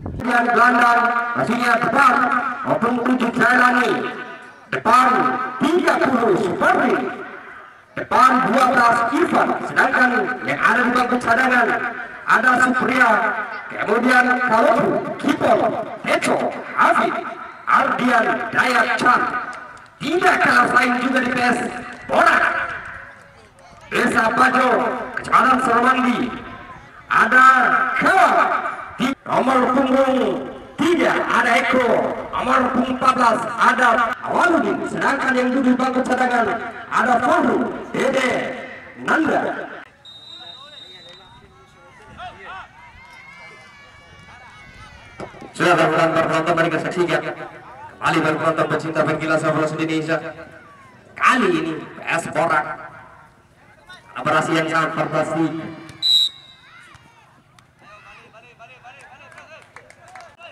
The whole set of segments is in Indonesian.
Kemudian gelandang hasilnya depan maupun 7 Jailani, depan 30 Supardi, depan 12 Irfan, sedangkan yang ada di bangku cadangan ada Supriya, kemudian Kalopu, Kiper, Teco, Hafid, Ardian, Dayak Chan. Tidak kalah lain juga di PS Borak, Desa Bajo, Kecamatan Soromandi, ada Kawa. Nomor punggung 3 ada Eko, nomor punggung 14 ada Awaludin, sedangkan yang duduk bangku cadangan ada Fahru, Dede, Nanda. Sudah penonton mari kita saksikan kembali penonton pecinta penggila sepak bola Indonesia. Kali ini PS Borak operasi yang sangat fantastik.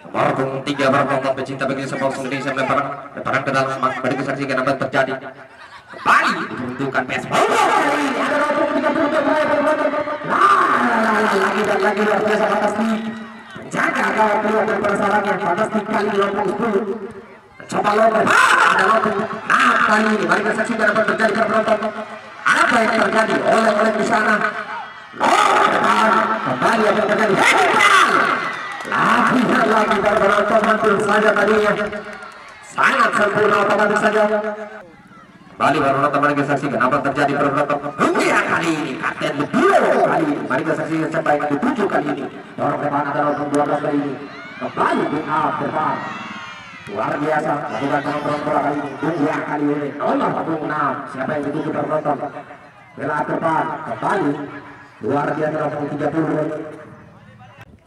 Nomor punggung 3 para penonton pecinta penggila sepak bola Indonesia lemparan ke dalam mak. Mari kita saksikan apa yang terjadi. Kembali diperuntukkan PS Borak. Ada nomor 30 lagi dan lagi luar biasa fantastik. Jaga gawang keluar dari persaingan yang fantastik kali di lompat 10. Coba lompat, ada lompat. Nah kali ini mari kita saksikan apa yang terjadi para penonton. Apa yang terjadi oleh di sana. Kembali apa yang terjadi. Lagi para penonton hampir saja tadinya. Sangat sempurna otomatis saja. Kembali para penonton mari kita saksikan apa yang terjadi para penonton. Ya kali ini Kapten Leburo kali ini. Mari kita saksikan sampai yang ke-7 kali ini. Dorong depan ada nomor 12 kali ini. Kembali Bung depan. Luar biasa lakukan nomor bola kali ini. Bung ya kali ini. Nomor punggung 6. Siapa yang dituju para penonton? Bela depan. Kembali. Luar biasa nomor 30.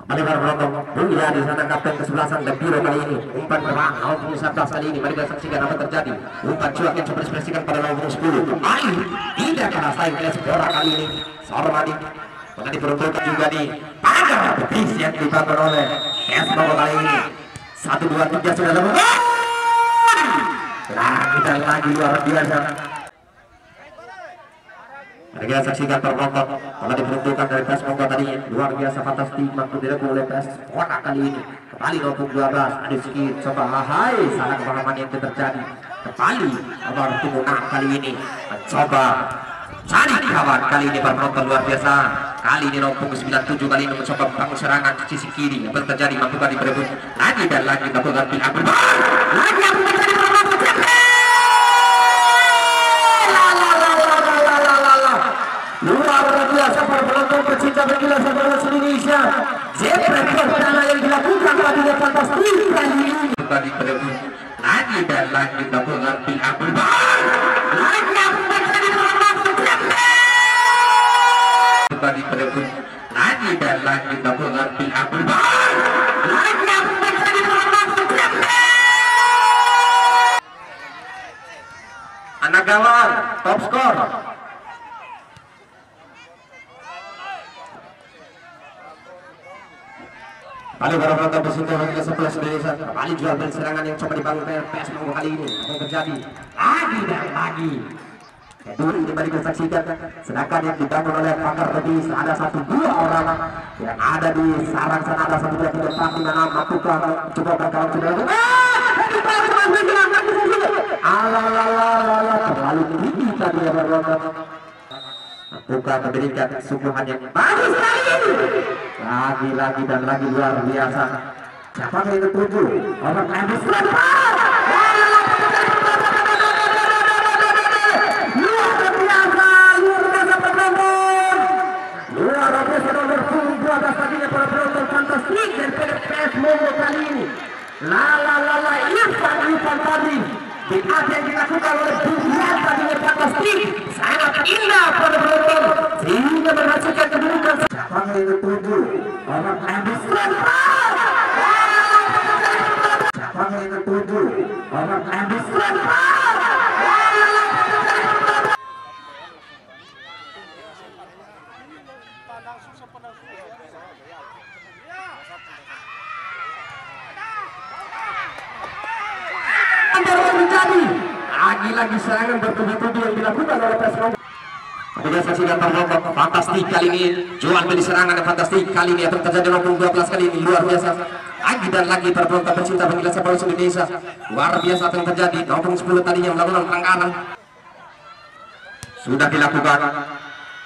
Kembali para penonton. Bung ya di sana kapten ke-11 Leburo kali ini. Umpan berbang nomor 11 kali ini. Mari kita saksikan apa terjadi. Umpan cuak yang coba ekspresikan pada nomor 10. Kembali. Tidak kalah saing PS Borak kali ini. Soromadi. Maka diperuntukkan juga di pagar betis yang dibangun oleh PS Borak kali ini. 1, 2, 3 sudah dapat. Lagi dan lagi luar biasa. Mari kita saksikan penonton telah diperuntukkan dari PS Borak tadi luar biasa fantastik mampu dilakukan oleh PS Borak kali ini. Kembali nomor 12 ada sedikit coba hai salah kepahaman yang terjadi. Kembali nomor 6 kali ini mencoba cari kawan kali ini para penonton luar biasa. Kali ini nomor 97 kali ini mencoba bangun serangan di sisi kiri. Apa yang terjadi mampu kali berebut lagi dan lagi dapat Abdul lagi apa terjadi para penonton. Luar biasa para penonton pecinta penggila sepak bola Indonesia. Jepret perdana yang dilakukan tadinya fantastik kali ini. Tadi berebut lagi dan lagi dapat Abdul lagi apa terjadi para penonton. Tadi berebut lagi dan lagi dapat Abdul lagi apa terjadi para penonton. Anak gawang top skor. Kali para penonton pecinta penggila sepak bola Indonesia. Kembali jual beli serangan yang coba dibangun PS Borak kali ini. Apa yang terjadi? Lagi dan lagi. Kedua ini mari kita saksikan. Sedangkan yang dibangun oleh pakar betis ada 1-2 orang yang ada di sarang sana ada 1, 2, 3, 4, 5, 6. Mampukah coba berkawan sudah. Terlalu tinggi tadi ya para penonton. Mampukah memberikan sungguhan yang bagus kali ini. Lagi dan lagi luar biasa. Siapa yang ketujuh? Orang Andis Lempar. Luar biasa penonton. Luar biasa nomor 12 tadinya para penonton fantastik dan PS Borak kali ini. Irfan tadi di apa yang dilakukan oleh Budian tadinya fantastik sangat indah pada penonton sehingga menghasilkan kedudukan. Siapa yang ketujuh? Orang Andis Lempar. Siapa yang ketujuh? Orang Andis Lempar. Lagi-lagi serangan bertubi-tubi yang dilakukan oleh PS Borak. Kemudian saksikan penonton fantastik kali ini, jual beli serangan yang fantastik kali ini akan terjadi nomor 12 kali ini luar biasa. Lagi dan lagi para penonton pecinta pengilas sepak bola Indonesia, luar biasa yang terjadi. Nomor 10 tadinya melakukan pelanggaran sudah dilakukan,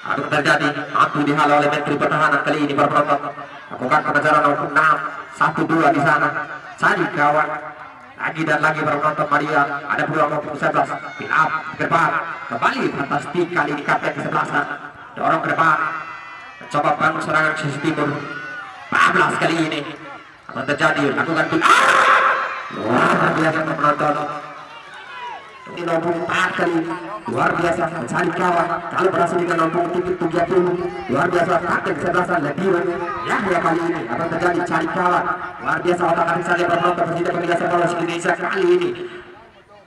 akan terjadi mampu dihalau oleh Menteri Pertahanan kali ini para penonton. Lakukan pengejaran nomor 6, 1-2 di sana. Cari kawan. Lagi dan lagi para penonton Maria, ada peluang nomor 11 Pilap ke depan, kembali fantastik kali ini kapten ke-11 dorong ke depan, coba bangun serangan ke sisi timur 14 kali ini akan terjadi, lakukan Pilap luar biasa para penonton. Ini nomor 4 kali luar biasa mencari kawan, kalau berhasil dengan nomor 30 luar biasa kapten ke-11 lebih ya kali ini akan terjadi cari kawan luar biasa otak atik saja penonton pecinta pengilas sepak bola Indonesia kali ini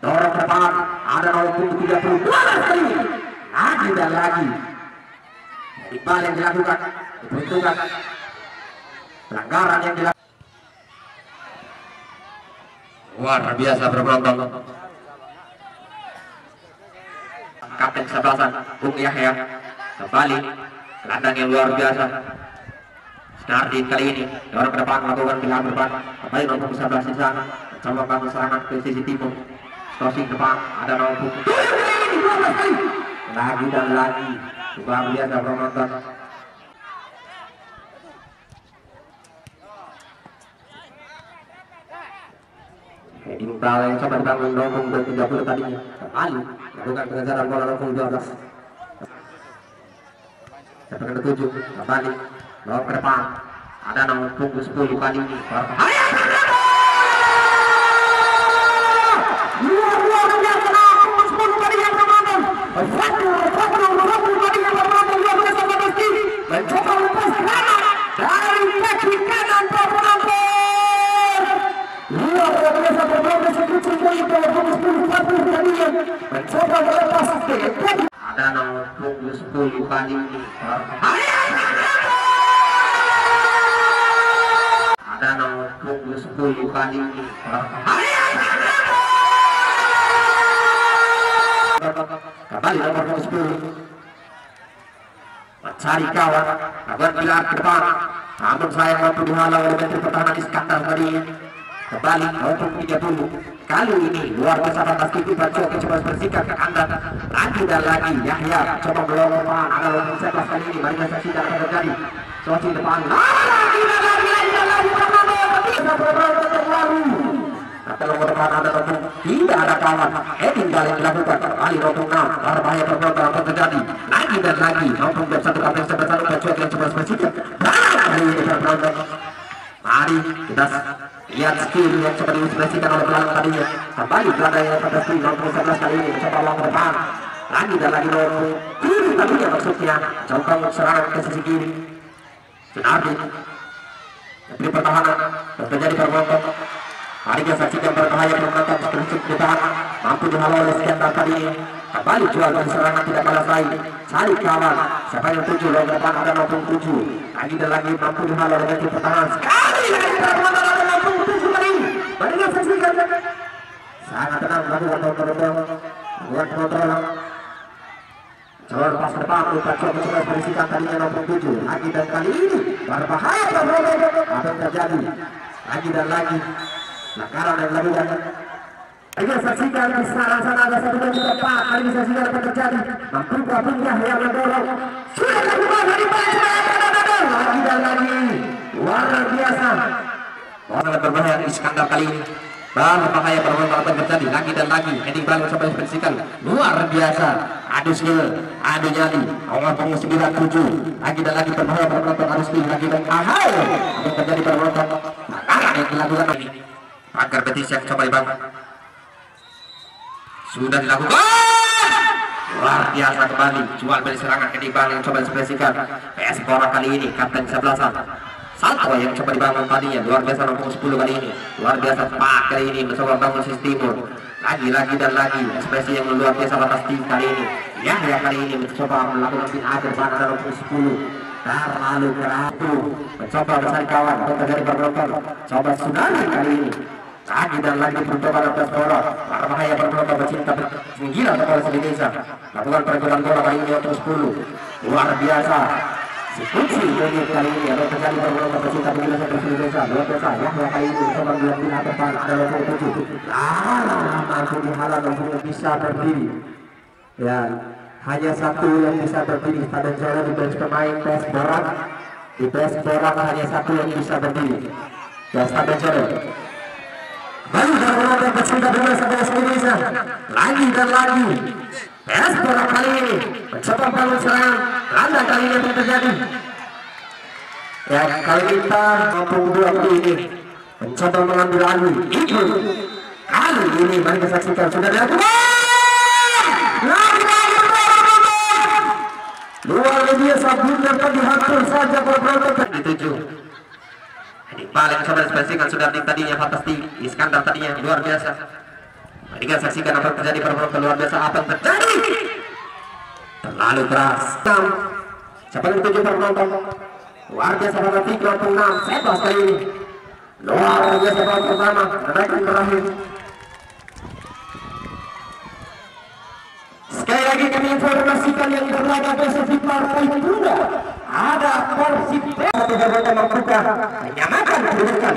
dorong ke depan, ada nomor 30 kali lagi dan lagi iqbal yang dilakukan, diperuntukkan pelanggaran yang dilakukan luar biasa penonton. Kapten ke-11 Bung Yahya kembali gelandang yang luar biasa Nardin kali ini dorong ke depan, melakukan pilihan depan, kembali nomor 11 di sana, coba bangun serangan ke sisi timur, crossing depan, ada nomor lagi dan lagi luar biasa penonton. Iqbal yang coba dibangun nomor 30 tadinya kembali lakukan pengejaran bola nomor 12 sepakan ke-7 kembali dorong ke depan, ada nomor 10 kali ini berbahaya luar biasa nomor 10 kali yang teman-teman mencoba lepas kanan dari kaki kanan penonton luar biasa bermain sekutu poin nomor 10 tadinya mencoba melepas ada nomor 10 kali ini ada nomor 10 kali ini kembali nomor 10 mencari kawan agar pilar ke depan, namun sayang mampu dihalau oleh Menteri Pertahanan Iskandar tadi kembali nomor 30 kali ini luar biasa fantastik coba bersihkan ke kanan lagi dan lagi Yahya coba melorong depan, ada nomor 11 kali ini mari kita saksikan apa terjadi crossing depan lagi dan lagi kata nomor depan ada nomor tidak ada kawan tinggal yang dilakukan kembali nomor 6 berbahaya penonton apa terjadi lagi dan lagi nomor 21 kapten sebesar yang coba bersihkan kali ini penonton. Mari kita lihat skill yang coba diekspresikan oleh belakang tadinya kembali belakang yang pada skill nomor 11 kali ini mencoba ulang ke depan lagi dan lagi nomor kiri tadinya maksudnya coba serangan ke sisi kiri Sunardi Menteri Pertahanan terjadi penonton. Mari kita saksikan berbahaya penonton seterusnya ke depan mampu dihalau oleh Iskandar tadi kembali jual dari serangan tidak balas lagi cari kawan siapa yang 7 lawan depan ada nomor 7 lagi dan lagi mampu dihalau oleh Menteri Pertahanan sekali lagi penonton ada nomor 7 kali mari kita saksikan sangat tenang melakukan kontrol buat kontrol coba lepas ke depan lupa coba berisikan tadinya nomor 7 lagi dan kali ini berbahaya apa yang terjadi lagi dan lagi pelanggaran yang dilakukan. Kita saksikan di sana ada satu dan depan. Mari kita saksikan apa terjadi. Mampu Bung Yahya yang mendorong. Sudah dilakukan dari lagi dan lagi. Luar biasa. Sangat berbahaya Iskandar kali ini. Berbahaya permainan apa terjadi lagi dan lagi. Heading bal coba dibersihkan. Luar biasa. Adu skill, adu nyali. Nomor 97. Lagi dan lagi berbahaya permainan adu skill lagi dan ahai. Apa terjadi permainan pelanggaran yang dilakukan ini. Agar betis yang coba dibangun sudah dilakukan luar biasa kembali jual beli serangan ke Iqbal yang coba ekspresikan PS Bora kali ini kapten 11 Salto yang coba dibangun tadinya luar biasa nomor 10 kali ini luar biasa Pak kali ini mencoba bangun sisi timur lagi dan lagi ekspresi yang luar biasa fantastik kali ini Yahya kali ini mencoba melakukan pin akhir pada nomor 10 terlalu kerapu mencoba mencari kawan untuk terjadi penonton coba Sunardi kali ini lagi dan lagi peruntukan atas bola berbahaya penonton pecinta gila kepala Indonesia. Lakukan pergerakan bola kali ini untuk 10. Luar biasa. Si kunci unit kali ini ada terjadi pergerakan pecinta Indonesia Indonesia. Luar biasa. Ya kali ini coba melihat pihak depan ada 27. Mampu dihalang untuk bisa berdiri. Ya, hanya satu yang bisa berdiri. Pada jalan di bench pemain PS Borak. Di PS Borak hanya satu yang bisa berdiri. Ya, pada jalan. Baru dari pecinta Indonesia lagi dan lagi. PS Borak kali ini mencoba bangun serangan. Landa kali ini yang terjadi. Ya, kali kita mampu dua ini mencoba mengambil alih. Itu kali ini mari kita saksikan sudah dilakukan. Luar biasa blunder tadi hampir saja beberapa dituju. Di paling coba spesikan sudah tadinya fantastik. Iskandar tadinya luar biasa. Mari kita saksikan apa yang terjadi perbuatan luar biasa apa yang terjadi. Terlalu keras. Siapa yang dituju penonton? Luar biasa fantastik 26. Sebas kali ini. Luar biasa babak pertama. Redakan terakhir. Sekali lagi kami informasikan yang berlaga besok di partai tunda ada Persib tidak boleh membuka menyamakan kedudukan.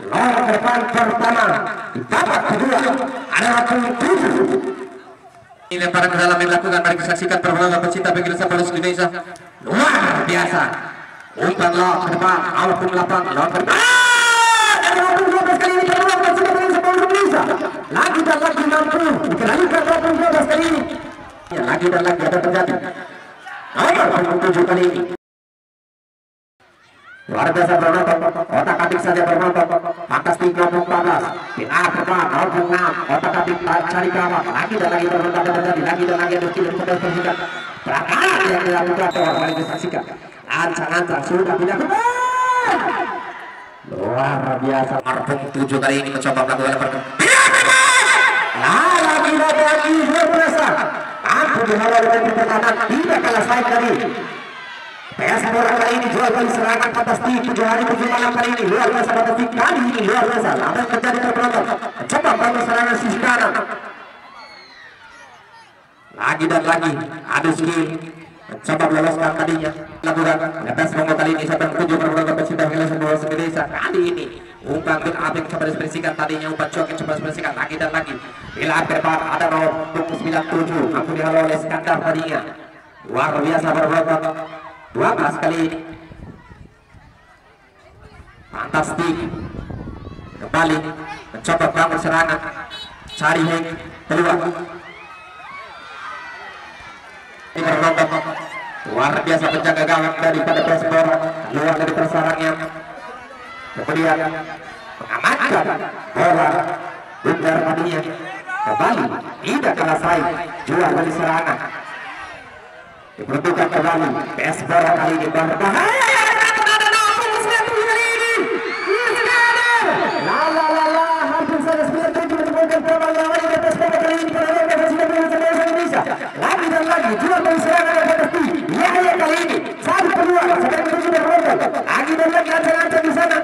Lawan depan pertama di babak kedua adalah 7. Ini lemparan ke dalam yang dilakukan. Mari saksikan performa pecinta pemirsa Polisi Indonesia luar biasa. Umpan lawan ke depan awal pengelapan lawan ke depan. Ada 12 kali ini keluar pecinta pemirsa Polisi Indonesia. Lagi dan lagi mampu dikendalikan 12 kali ini. Ya, lagi dan lagi ada terjadi. Nomor 7 kali ini. Luar biasa penonton. Otak-atik saja penonton. Fantastik 14. Final depan 06. Otak-atik cari gawat. Lagi dan lagi penonton ada terjadi. Lagi dan lagi ada tidak terjadi. Perakaran yang dilakukan orang mari disaksikan. Ancang-ancang sudah tidak benar. Luar biasa. Nomor 7 kali ini mencoba melakukan pergerakan. Lagi luar biasa. Mampu dihalau dengan pertahanan tidak kalah saing tadi. PS Borak kali ini jual beli serangan fantastik 7 hari 7 malam kali ini luar biasa fantastik kali ini luar biasa. Apa yang terjadi terpenonton? Coba bangun serangan sisi kanan. Lagi dan lagi ada skill mencoba meloloskan tadinya lakukan lepas nomor kali ini sampai 7 pergerakan pecinta Indonesia kali ini umpan bin Abing coba dispresikan tadinya umpan Cokin coba dispresikan lagi dan lagi bila depan ada nomor 97 mampu dihalau oleh Iskandar tadinya luar biasa pergerakan 12 kali ini fantastik kembali mencoba bangun serangan cari Heng keluar ini pergerakan luar biasa penjaga gawang daripada PS Borak luar dari persarangnya kemudian mengamankan bola bundar tadinya kembali tidak kalah saing jual beli serangan diperuntukkan kembali PS Borak kali ini berbahaya hampir saja 97 menemukan kembali awal PS Borak kali ini lagi dan lagi jual beli serangan yang fantastik ya kali ini satu kedua sampai menuju berrontok lagi dan lagi ancang-ancang di sana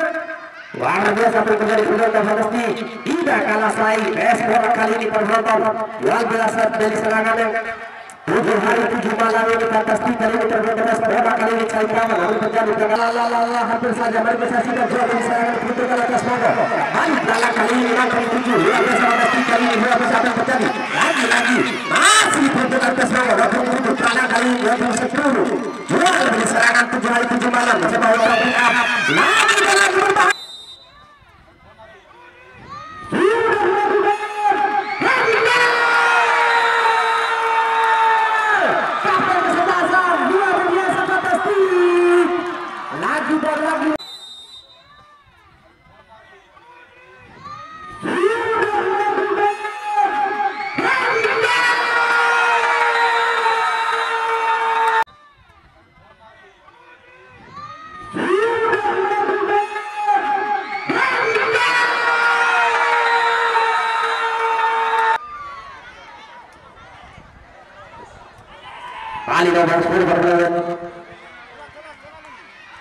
luar biasa terjadi pergerakan fantastik tidak kalah saing PS Borak kali ini penonton luar biasa dari serangan yang 7 hari 7 malam ini fantastik kali ini terjadi PS Borak kali ini cari kawan lalu terjadi hampir saja mari saksikan jual beli serangan peruntukan atas Borak balik dalam kali ini langkah 7 luar biasa fantastik kali ini luar biasa apa yang terjadi lagi masih peruntukan PS Borak 27 dalam kali ini 10 jual beli serangan 7 hari 7 malam coba untuk lagi dan lagi berbahaya kali nomor 10 berbulan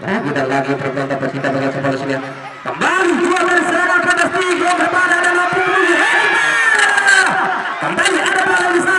lagi dan lagi pergerakan pecinta bagian sepolisnya kembali jual dari serangan fantastik yang depan ada 80 kembali ada bola di sana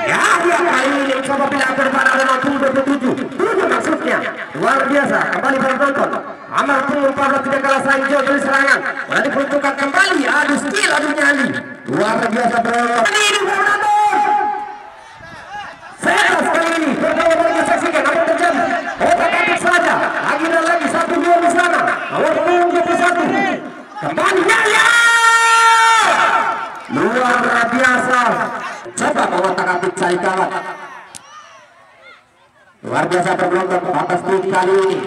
Ya, dia kali ini coba bila berpada dengan 27 maksudnya. Luar biasa, kembali penonton. Amar Tumul pada tidak kalah saing jauh dari serangan. Mulai diperuntukkan kembali, adu skill, adu nyali. Luar biasa penonton. Ini penonton. Saya sekali ini berdua bagi saksikan apa yang terjadi. Otak-atik saja. Lagi dan lagi 1-2 di sana. Nomor 21. Kembali Yahya. Luar biasa. Coba mengotak-atik cari kawan. Luar biasa penonton atas trik kali ini.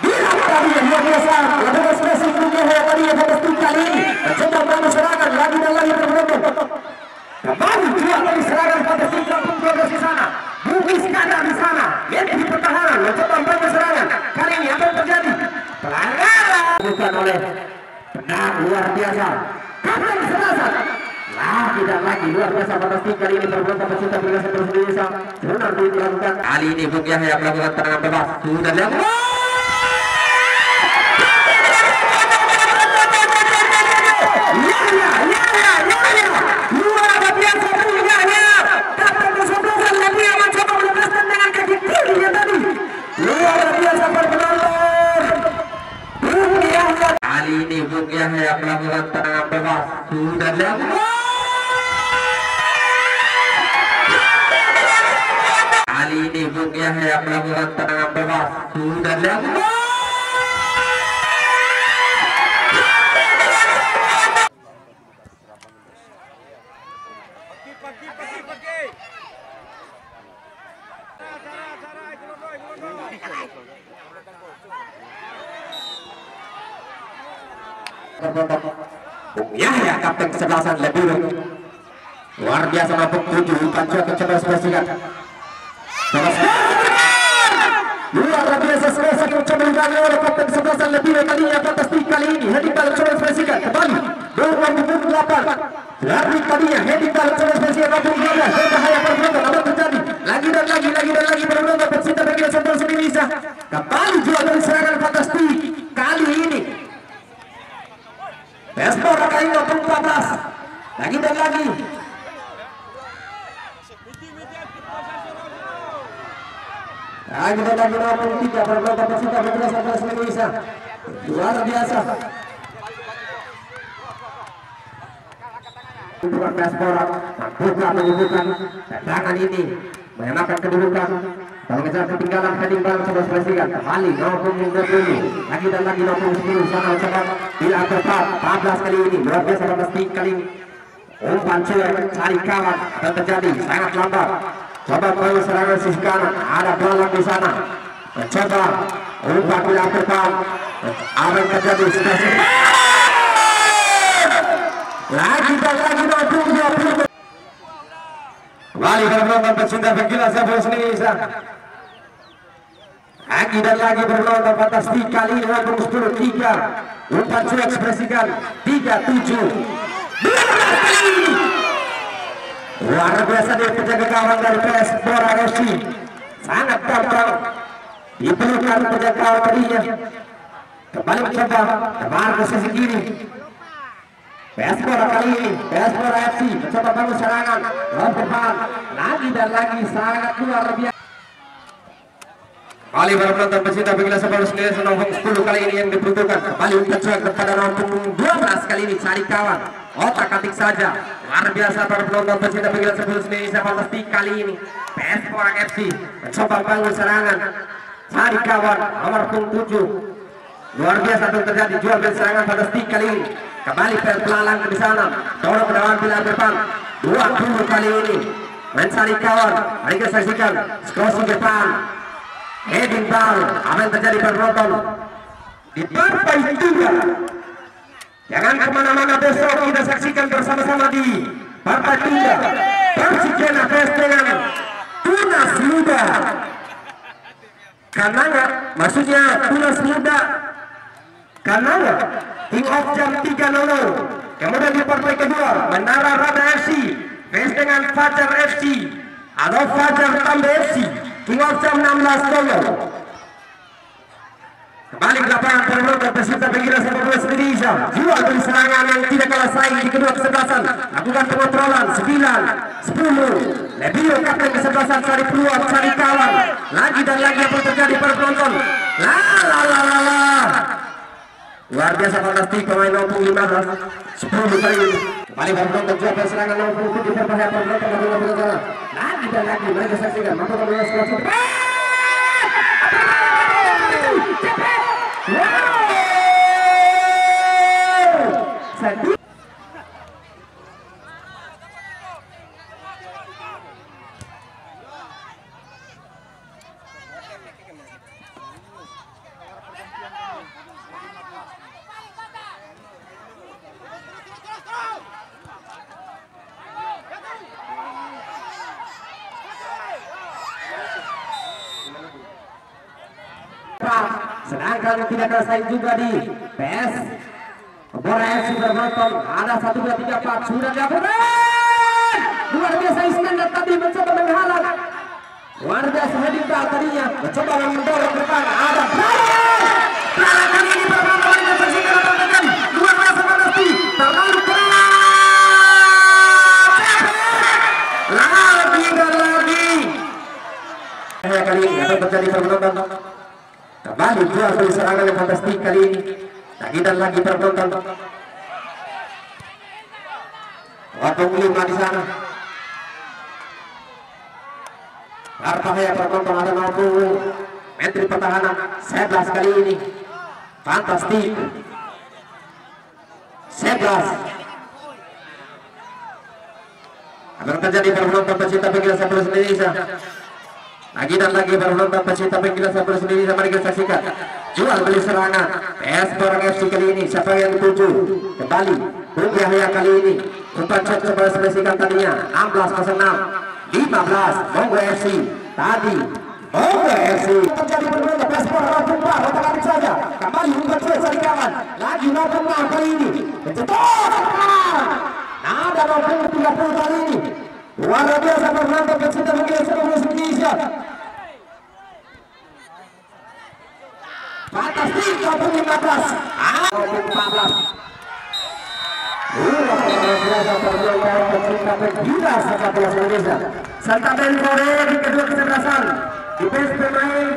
Bila tadi yang luar biasa. Lebih spesifik tadi yang atas trik kali ini. Mencoba bangun serangan lagi dan lagi penonton. Kembali dia dari serangan pada sidang pun di sana. Bugis ada di sana. Lihat di pertahanan mencoba bangun serangan. Kali ini apa yang terjadi? Pelanggaran bukan oleh benar luar biasa. Kapten Selasa. Lagi dan lagi luar biasa pada kali ini berbontak pecinta Liga 1 Indonesia. Benar dilakukan. Kali ini Bung Yahya melakukan tendangan bebas. Sudah lihat. Kali ini Bung Yahya melakukan tendangan bebas. Sudah lihat. Kali ini Bung Yahya melakukan tendangan bebas. Sudah lihat. Bung Yahya kapten kesebelasan lebih luar biasa mampu 7 panca mencoba spesikan luar biasa spesikan mencoba dibangun oleh kapten kesebelasan lebih kalinya fantastik kali ini heading ball coba spesikan kembali 28 lari tadinya heading ball coba spesikan 15 berbahaya perbuatan apa terjadi lagi dan lagi berulang pecinta Liga 1 Indonesia kembali jual dari serangan fantastik kali ini Espor kali 14 lagi dan lagi dan lagi 23 berbeda pecinta Liga 1 Indonesia luar biasa untuk Espor buka menunjukkan tendangan ini menyamakan kedudukan kalau ngejar ketinggalan heading ball coba selesaikan kembali 20 lagi dan lagi 10 sana coba bila tepat 14 kali ini luar biasa fantastik kali ini umpan cuek cari kawan dan terjadi sangat lambat coba bangun serangan sisi kanan ada belalang di sana mencoba umpan bila tepat apa yang terjadi sudah lagi dan lagi 20 kembali berlomba pecinta Liga 1 Indonesia lagi dan lagi berlomba fantastik kali ini 10 3 umpan cuek ekspresikan 3-7 luar biasa dari penjaga gawang dari PS Bora FC sangat gampang diperlukan penjaga gawang tadinya kembali mencoba kembali ke sisi kiri PS Bora kali ini PS Bora FC mencoba bangun serangan lompat lagi dan lagi sangat luar biasa kembali para penonton pecinta Liga 1 Indonesia nomor 10 kali ini yang diperuntukkan kembali umpan cuek kepada nomor 12 kali ini cari kawan otak-atik saja luar biasa para penonton pecinta Liga 1 Indonesia fantastik kali ini PS Bora FC mencoba bangun serangan cari kawan nomor 7 luar biasa terjadi jual beli serangan fantastik kali ini kembali pelalang di sana dorong ke dalam pilar depan 20 kali ini mencari kawan mari kita saksikan crossing depan heading ball apa yang terjadi penonton di partai 3 jangan kemana-mana besok kita saksikan bersama-sama di partai 3 Persijena vs dengan Tunas Muda karena maksudnya Tunas Muda karena King of Jam 3-0 kemudian di partai kedua Menara Rada FC vs dengan Fajar FC atau Fajar Tambe FC King of Jam 16-0 kembali ke Silakan penonton peserta penggila sepak bola Indonesia. Jual beli serangan yang tidak kalah saing di kedua kesebelasan. Lakukan pengontrolan 9, 10. Lebih kapten kesebelasan cari peluang, cari kawan. Lagi dan lagi apa yang terjadi para penonton. Luar biasa fantastik pemain nomor 15 10 kali ini. Kembali penonton coba serangan nomor 10 di berbahaya penonton. Lagi dan lagi mereka saksikan mampu memulai skor. Sedangkan tidak selesai juga di PS Bores sudah menonton ada 1, 2, 3, 4 sudah dilakukan. Luar biasa Isnan tadi mencoba menghalang. Luar biasa Hadinda tadinya mencoba mendorong ke depan. Ada Prara kali ini bermain dengan saksikan lapangan. Luar biasa fantastik terlalu keras. Lagi dan lagi. Kali ini akan terjadi penonton. Kembali jual beli serangan yang fantastik kali ini. Lagi dan lagi penonton. Waktu 5 di sana. Berbahaya penonton ada mampu. Menteri pertahanan 11 kali ini. Fantastik. 11. Akan terjadi penonton pecinta penggila sepak bola Indonesia. Lagi dan lagi penonton pecinta penggila sepak bola Indonesia, mari kita saksikan jual beli serangan PS Borang FC kali ini. Siapa yang dituju kembali Bung Yahya kali ini umpan shot coba ekspresikan tadinya 16-06 15 Monggo FC tadi Monggo FC terjadi berbeda PS Borang Tumpah otak saja kembali umpan shot cari kawan lagi nomor 6 kali ini nada nomor 30 kali ini. Luar biasa penonton pecinta penggila sepak bola Indonesia. Fantastik nomor 15. Nomor 14. Luar biasa penonton pecinta penggila sepak bola Indonesia. Serta Ben Korea di kedua kesebelasan. Di pemain